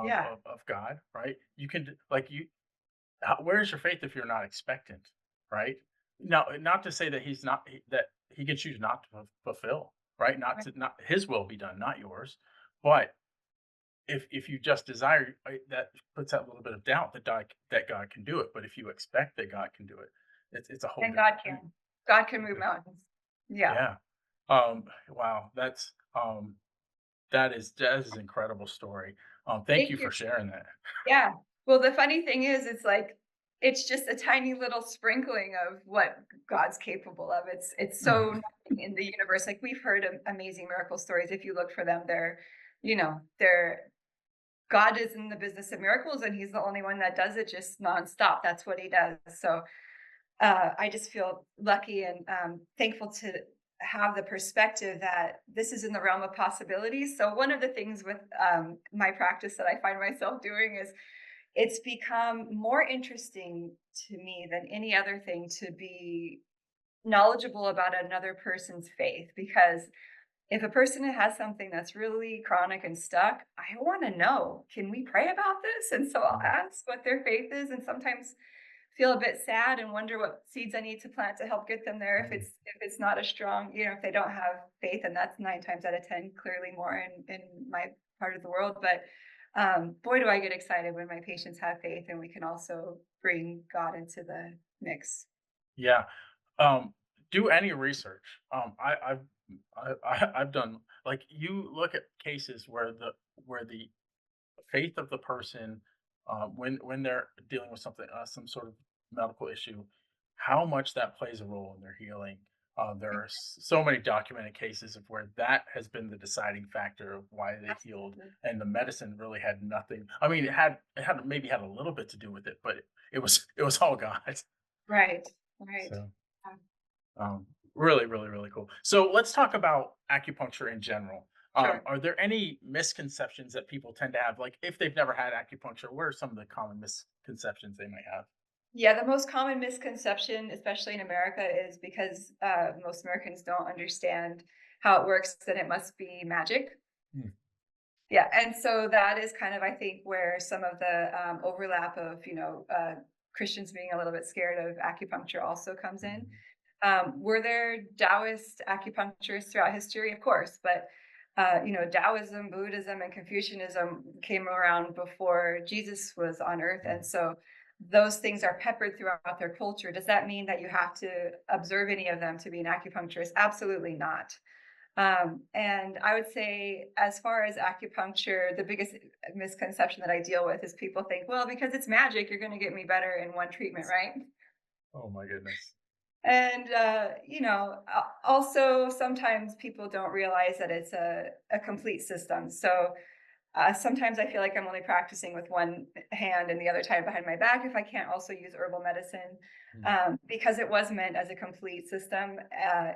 Yeah, of God. Right? You can like you. Where's your faith if you're not expectant? Right? Now, not to say that that he can choose not to fulfill. Right? Not right. to not his will be done, not yours. But if you just desire, that puts out a little bit of doubt that God can do it. But if you expect that God can do it, it's a whole And God different thing. can. God can move mountains. Yeah. Yeah. Wow, that is an incredible story. Thank you Thank for you. sharing that. Yeah. Well, the funny thing is, it's like it's just a tiny little sprinkling of what God's capable of. It's so Mhm. nothing in the universe. Like we've heard of amazing miracle stories. If you look for them, they're God is in the business of miracles, and He's the only one that does it just nonstop. That's what He does. So I just feel lucky and thankful to have the perspective that this is in the realm of possibilities. So one of the things with my practice that I find myself doing is it's become more interesting to me than any other thing to be knowledgeable about another person's faith, because if a person has something that's really chronic and stuck, I want to know, can we pray about this? And so I'll Mm, ask what their faith is, and sometimes feel a bit sad and wonder what seeds I need to plant to help get them there if mm. it's not a strong, if they don't have faith, and that's 9 times out of 10 clearly more in my part of the world. But boy, do I get excited when my patients have faith and we can also bring God into the mix. Yeah. Um, do any research. I've done like you look at cases where the faith of the person, when they're dealing with something, some sort of medical issue, how much that plays a role in their healing. There are so many documented cases of where that has been the deciding factor of why they healed, Absolutely. and the medicine really had nothing. I mean, it had maybe had a little bit to do with it, but it was all God. Right. Right. So Yeah, um, really, really, really cool. So let's talk about acupuncture in general. sure. Are there any misconceptions that people tend to have? Like, if they've never had acupuncture, what are some of the common misconceptions they might have? Yeah, the most common misconception, especially in America, is because most Americans don't understand how it works, that it must be magic. Mm, Yeah, and so that is kind of, I think, where some of the overlap of, Christians being a little bit scared of acupuncture also comes in. mm, Were there Taoist acupuncturists throughout history? Of course, but Taoism, Buddhism, and Confucianism came around before Jesus was on Earth, mm. and so those things are peppered throughout their culture. Does that mean that you have to observe any of them to be an acupuncturist? Absolutely not. And I would say, as far as acupuncture, the biggest misconception that I deal with is people think, well, because it's magic, you're going to get me better in one treatment, right? Oh my goodness. And also sometimes people don't realize that it's a complete system. So sometimes I feel like I'm only practicing with one hand and the other tied behind my back if I can't also use herbal medicine, Mm, because it was meant as a complete system.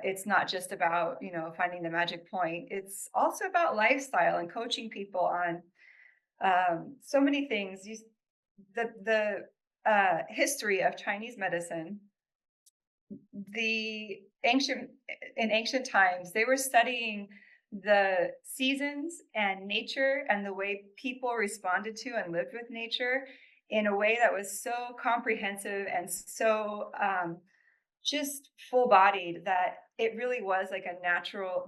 It's not just about finding the magic point. It's also about lifestyle and coaching people on so many things. The history of Chinese medicine, the ancient in ancient times, they were studying the seasons and nature and the way people responded to and lived with nature in a way that was so comprehensive and so just full bodied that it really was like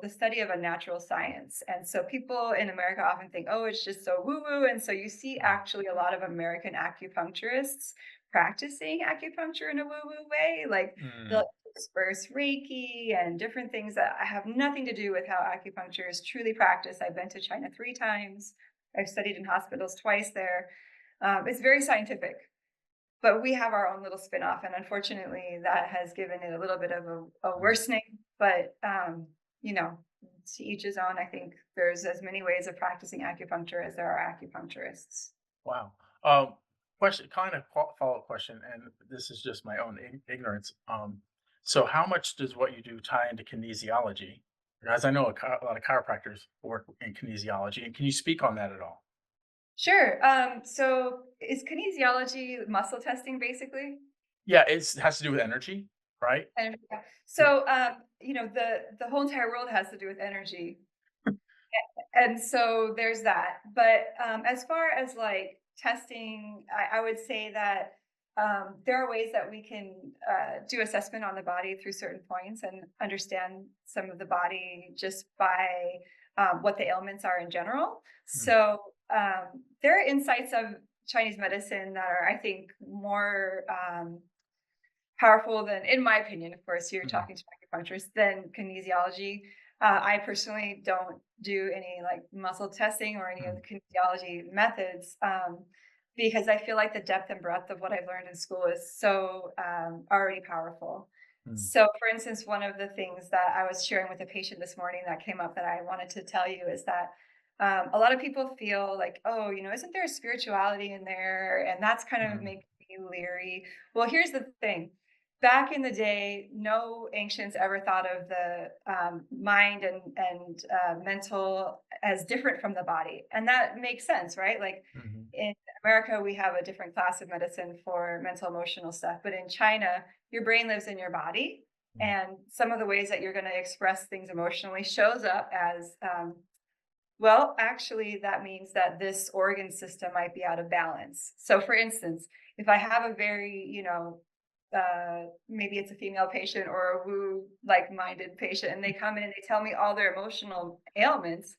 the study of a natural science. And so people in America often think, oh, it's just so woo woo. And so you see actually a lot of American acupuncturists practicing acupuncture in a woo woo way. Like they'll Mm, disperse Reiki and different things that have nothing to do with how acupuncture is truly practiced. I've been to China 3 times. I've studied in hospitals twice there. It's very scientific, but we have our own little spin-off, and unfortunately, that has given it a little bit of a mm. worsening, but, you know, to each his own. I think there's as many ways of practicing acupuncture as there are acupuncturists. Wow. Question, kind of follow-up question, and this is just my own ignorance. So how much does what you do tie into kinesiology? As I know a lot of chiropractors work in kinesiology, and can you speak on that at all? Sure, so is kinesiology muscle testing, basically? Yeah, it has to do with energy, right? And yeah. Yeah. So, the whole entire world has to do with energy. And so there's that. But as far as like testing, I would say that there are ways that we can do assessment on the body through certain points and understand some of the body just by what the ailments are in general. Mm, So there are insights of Chinese medicine that are, I think, more powerful than, in my opinion, of course, you're mm, talking to acupuncturists, than kinesiology. I personally don't do any like muscle testing or any of mm, the kinesiology methods, because I feel like the depth and breadth of what I've learned in school is so already powerful. mm, So, for instance, one of the things that I was sharing with a patient this morning that came up that I wanted to tell you is that a lot of people feel like, oh, isn't there a spirituality in there? And that's kind of mm, making me leery. Well, here's the thing. Back in the day, no ancients ever thought of the mind and mental as different from the body, and that makes sense, right? Like mhm, in America, we have a different class of medicine for mental emotional stuff, but in China, your brain lives in your body, mm, and some of the ways that you're going to express things emotionally shows up as well, actually, that means that this organ system might be out of balance. So, for instance, if I have a very, maybe it's a female patient or a woo like minded patient, and they come in and they tell me all their emotional ailments,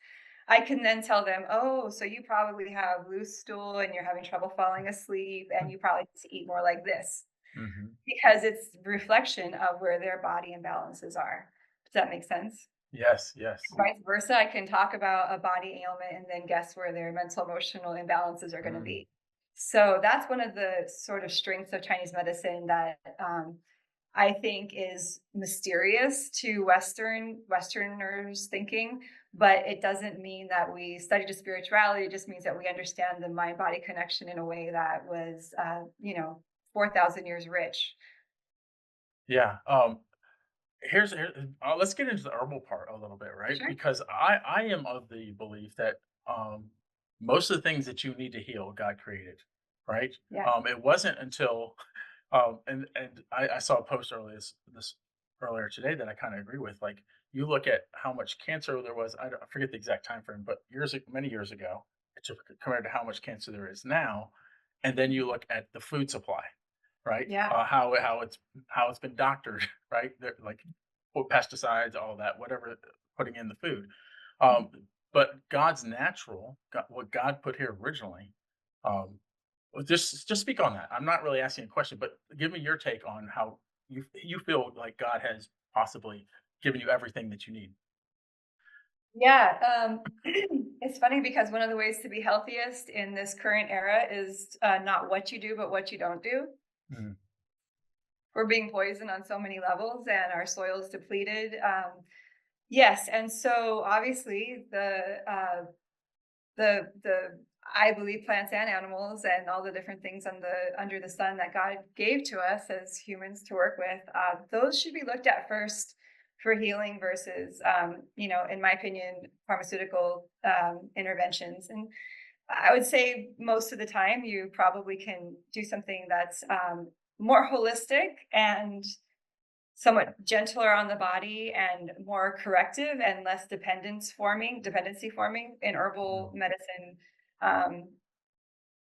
I can then tell them, oh, so you probably have loose stool and you're having trouble falling asleep, and you probably need to eat more like this mhm. because it's reflection of where their body imbalances are. Does that make sense? Yes, yes. Vice versa, I can talk about a body ailment and then guess where their mental emotional imbalances are going to Mm, be. So that's one of the sort of strengths of Chinese medicine that I think is mysterious to Westerners thinking, but it doesn't mean that we study to spirituality. It just means that we understand the mind body connection in a way that was, 4,000 years rich. yeah. Let's get into the herbal part a little bit, right? Sure. Because I am of the belief that most of the things that you need to heal, God created, right? Yeah. It wasn't until and I saw a post earlier today that I kind of agree with. Like you look at how much cancer there was. I forget the exact time frame, but many years ago, compared to how much cancer there is now, and then you look at the food supply, right? Yeah. How it's been doctored, right? Like pesticides, all that, whatever putting in the food. Mhm. Um, but God's natural, what God put here originally. Just speak on that. I'm not really asking a question, but give me your take on how you feel like God has possibly given you everything that you need. Yeah, it's funny because one of the ways to be healthiest in this current era is not what you do, but what you don't do. Mm, We're being poisoned on so many levels, and our soil is depleted. Yes, and so obviously the I believe plants and animals and all the different things under the sun that God gave to us as humans to work with, those should be looked at first for healing versus, in my opinion, pharmaceutical interventions. And I would say most of the time you probably can do something that's more holistic and somewhat gentler on the body and more corrective and less dependency forming in herbal mm, medicine. Um,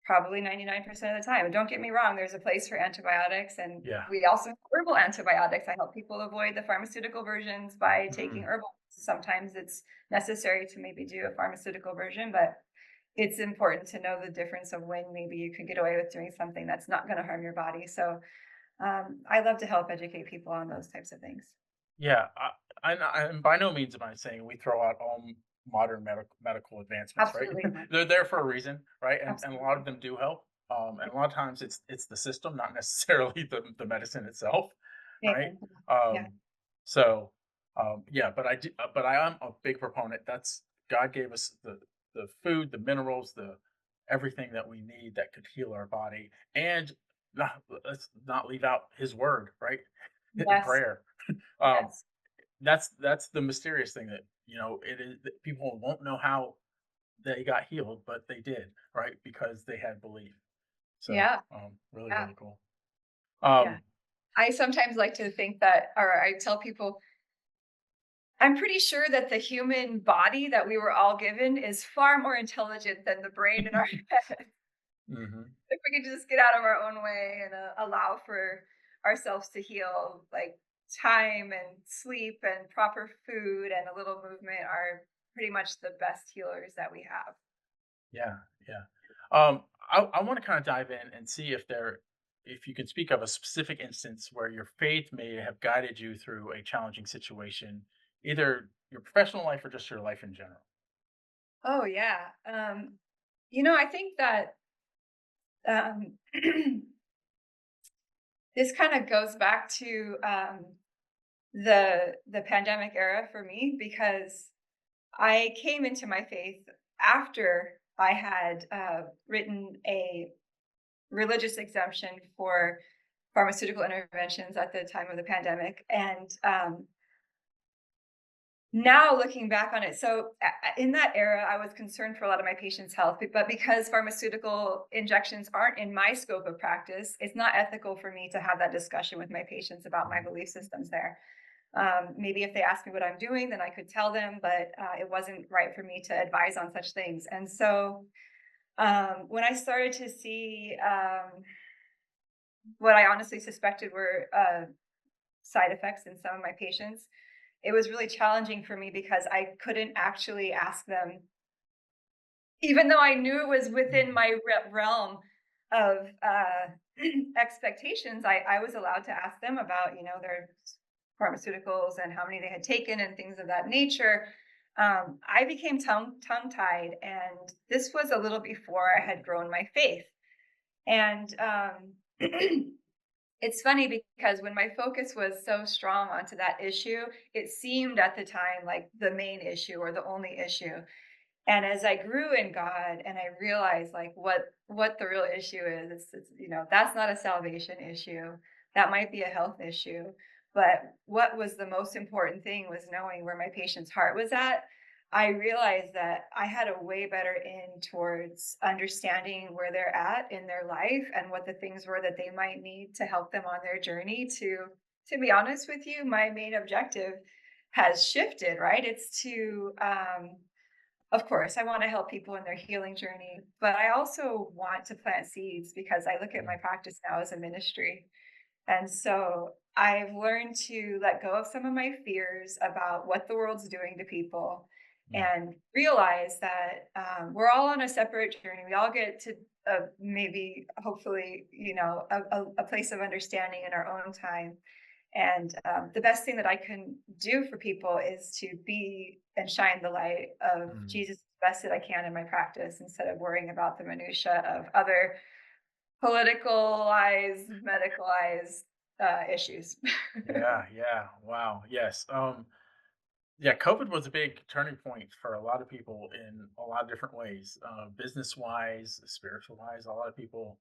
probably 99% of the time. And don't get me wrong, there's a place for antibiotics, and Yeah. we also have herbal antibiotics. I help people avoid the pharmaceutical versions by taking Mhm. herbal. Sometimes it's necessary to maybe do a pharmaceutical version, but it's important to know the difference of when maybe you could get away with doing something that's not going to harm your body. So I love to help educate people on those types of things. Yeah, and by no means am I saying we throw out all modern medical advancements, right? Absolutely not. They're there for a reason, right? And a lot of Absolutely. them do help. And a lot of times it's the system, not necessarily the medicine itself, right? Amen. Yeah. Um, so yeah, but I am a big proponent. That's God gave us the food, the minerals, the everything that we need that could heal our body, and let's not leave out His word, right? Yes. Prayer. Um, Yes. that's the mysterious thing that, it is that people won't know how they got healed, but they did, right? Because they had belief. So, Yeah. really, Yeah. really cool. Yeah. Um, I sometimes like to think that, or I tell people, I'm pretty sure that the human body that we were all given is far more intelligent than the brain in our head. mhm. If we could just get out of our own way and allow for ourselves to heal, like time and sleep and proper food and a little movement are pretty much the best healers that we have. Yeah, yeah. I want to kind of dive in and see if you can speak of a specific instance where your faith may have guided you through a challenging situation, either your professional life or just your life in general. Oh yeah. I think that um, this kind of goes back to the pandemic era for me because I came into my faith after I had written a religious exemption for pharmaceutical interventions at the time of the pandemic, and now looking back on it, so in that era, I was concerned for a lot of my patients' health, but because pharmaceutical injections aren't in my scope of practice, it's not ethical for me to have that discussion with my patients about my Mhm. belief systems there. Maybe if they asked me what I'm doing, then I could tell them, but it wasn't right for me to advise on such things. And so when I started to see what I honestly suspected were side effects in some of my patients, it was really challenging for me because I couldn't actually ask them, even though I knew it was within Mhm. my realm of expectations. I was allowed to ask them about, their pharmaceuticals and how many they had taken and things of that nature. I became tongue tied, and this was a little before I had grown my faith. And it's funny because when my focus was so strong onto that issue, it seemed at the time like the main issue or the only issue. And as I grew in God and I realized like what the real issue is, that's not a salvation issue. That might be a health issue. But what was the most important thing was knowing where my patient's heart was at. I realized that I had a way better in towards understanding where they're at in their life and what the things were that they might need to help them on their journey. To be honest with you, my main objective has shifted, right? It's to of course, I want to help people in their healing journey, but I also want to plant seeds because I look at my Mm, practice now as a ministry. And so I've learned to let go of some of my fears about what the world's doing to people mm, and realize that we're all on a separate journey. We all get to maybe, hopefully, a place of understanding in our own time. And the best thing that I can do for people is to be and shine the light of mm. Jesus as best that I can in my practice instead of worrying about the minutia of other politicalized, medicalized issues. Yeah, yeah. Wow. Yes. Yeah, COVID was a big turning point for a lot of people in a lot of different ways, business wise, spiritual wise. A lot of people,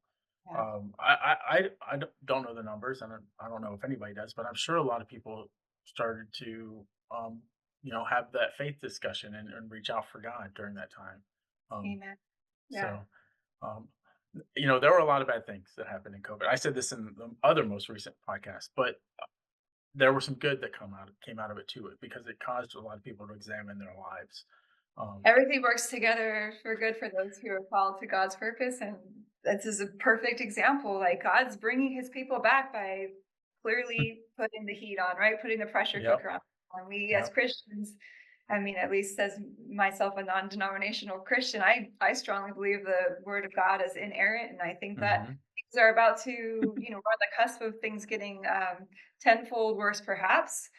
Yeah. don't know the numbers, and I don't know if anybody does, but I'm sure a lot of people started to, have that faith discussion and reach out for God during that time. Um, Amen. Yeah. so, um, there were a lot of bad things that happened in COVID. I said this in the other most recent podcast, but there were some good that came out of it too, because it caused a lot of people to examine their lives. Um, Everything works together for good for those who are called to God's purpose, and this is a perfect example. Like God's bringing His people back by clearly putting the heat on, right? Putting the pressure yep, cooker on. And we as yep. Christians, I mean, at least as myself, a non-denominational Christian, I strongly believe the Word of God is inerrant, and I think that Mhm. things are about to, we're on the cusp of things getting tenfold worse, perhaps,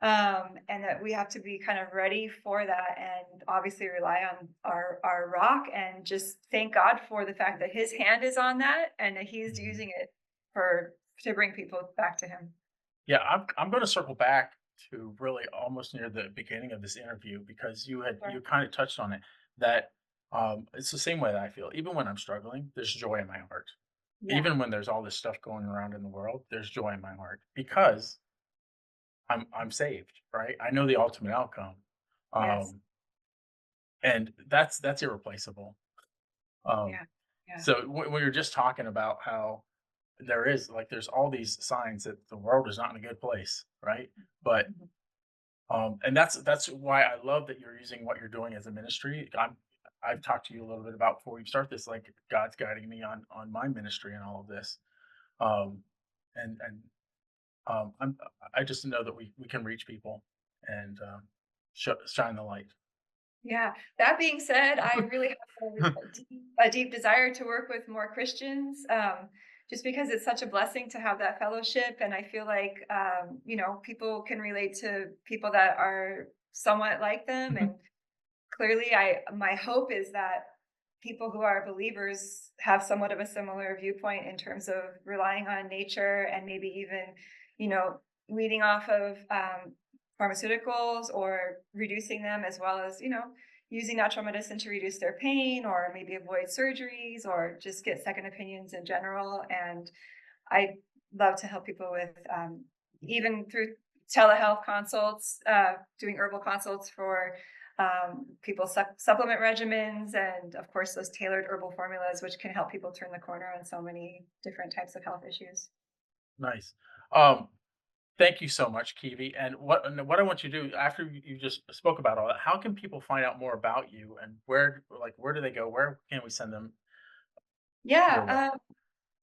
and that we have to be kind of ready for that and obviously rely on our rock and just thank God for the fact that his hand is on that and that he's Mhm. using it for to bring people back to him. Yeah, I'm gonna circle back to really almost near the beginning of this interview because Sure. you kind of touched on it that it's the same way that I feel. Even when I'm struggling, there's joy in my heart. Yeah. Even when there's all this stuff going around in the world, there's joy in my heart because I'm saved, right? I know the ultimate outcome. Yes. Um, and that's irreplaceable. Um, Yeah. Yeah. so when you're just talking about how there's all these signs that the world is not in a good place, right? But Mhm. and that's why I love that you're using what you're doing as a ministry. I've talked to you a little bit about before we start this, like God's guiding me on my ministry and all of this. Um, and I just know that we can reach people and shine the light. Yeah. That being said, I really have a deep desire to work with more Christians, just because it's such a blessing to have that fellowship. And I feel like, people can relate to people that are somewhat like them. And clearly, my hope is that people who are believers have somewhat of a similar viewpoint in terms of relying on nature and maybe even, you know, weeding off of pharmaceuticals or reducing them, as well as, using natural medicine to reduce their pain or maybe avoid surgeries or just get second opinions in general. And I love to help people with even through telehealth consults, doing herbal consults for people's supplement regimens, and of course, those tailored herbal formulas, which can help people turn the corner on so many different types of health issues. Nice. Um, Thank you so much, Kiwi. And what I want you to do after you just spoke about all that, how can people find out more about you and where do they go? Where can we send them your way? Yeah.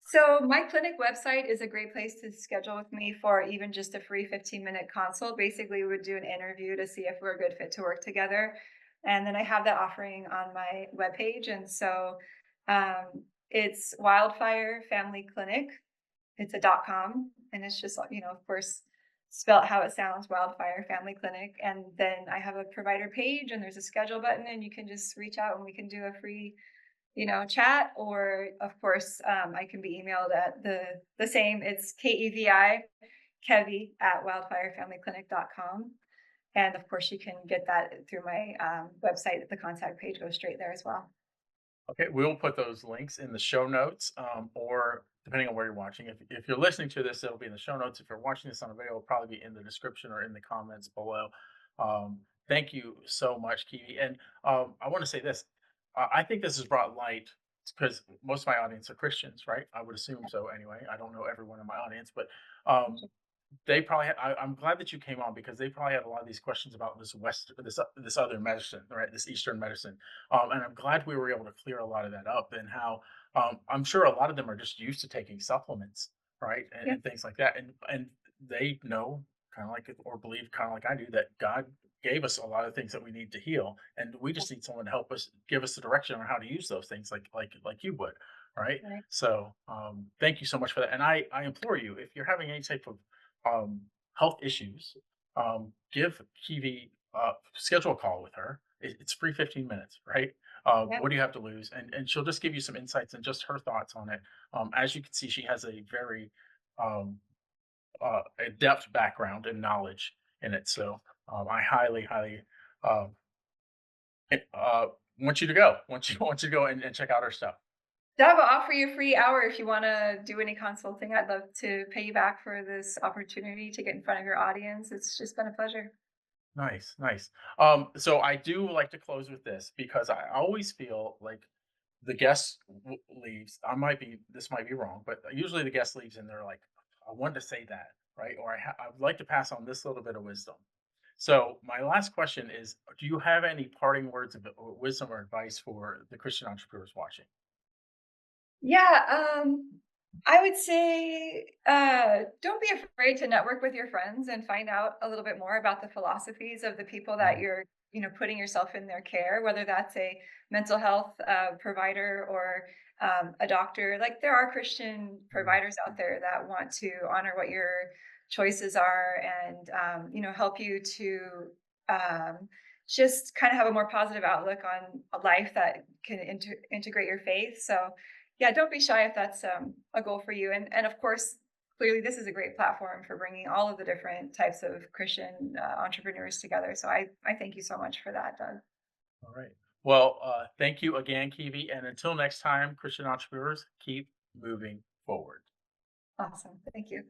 So my clinic website is a great place to schedule with me for even just a free 15-minute consult. Basically, we would do an interview to see if we're a good fit to work together. And then I have that offering on my webpage. And so it's Wildfire Family Clinic. It's a .com, and it's just, of course, spelled how it sounds, Wildfire Family Clinic. And then I have a provider page and there's a schedule button and you can just reach out and we can do a free chat, or of course, I can be emailed at the same. It's Kevi at wildfirefamilyclinic.com. And of course, you can get that through my website. The contact page goes straight there as well. Okay, we'll put those links in the show notes, or depending on where you're watching. If you're listening to this, it'll be in the show notes. If you're watching this on a video, it'll probably be in the description or in the comments below. Thank you so much, Kiwi. And I want to say this: I think this has brought light because most of my audience are Christians, right? I would assume so anyway. I don't know everyone in my audience, but um, they probably I'm glad that you came on because they probably had a lot of these questions about this other medicine, right? This Eastern medicine, and I'm glad we were able to clear a lot of that up and how I'm sure a lot of them are just used to taking supplements, right, Yeah, and things like that, and they know kind of like or believe kind of like I do that God gave us a lot of things that we need to heal, and we just need someone to help us give us the direction on how to use those things, like you would, right? right. So thank you so much for that, and I implore you if you're having any type of health issues, give Kiwi schedule a call with her. It's free 15 minutes, right? Yeah, What do you have to lose? And she'll just give you some insights and just her thoughts on it. As you can see, she has a very um, adept background and knowledge in it. So I highly um, want you to go. Want you to go and check out her stuff. Deb, I'll offer you a free hour if you want to do any consulting. I'd love to pay you back for this opportunity to get in front of your audience. It's just been a pleasure. Nice, nice. So I do like to close with this because I always feel like the guest leaves. This might be wrong, but usually the guest leaves and they're like, I wanted to say that, right? Or I would like to pass on this little bit of wisdom. So my last question is, do you have any parting words of wisdom or advice for the Christian entrepreneurs watching? Yeah, I would say, don't be afraid to network with your friends and find out a little bit more about the philosophies of the people that Mhm. you're, putting yourself in their care, whether that's a mental health provider or a doctor. Like there are Christian Mhm. providers out there that want to honor what your choices are and, help you to um, just kind of have a more positive outlook on a life that can integrate your faith. So yeah, don't be shy if that's a goal for you. And of course, clearly, this is a great platform for bringing all of the different types of Christian entrepreneurs together. So I thank you so much for that, Doug. All right. Well, thank you again, Kiwi. And until next time, Christian entrepreneurs, keep moving forward. Awesome. Thank you.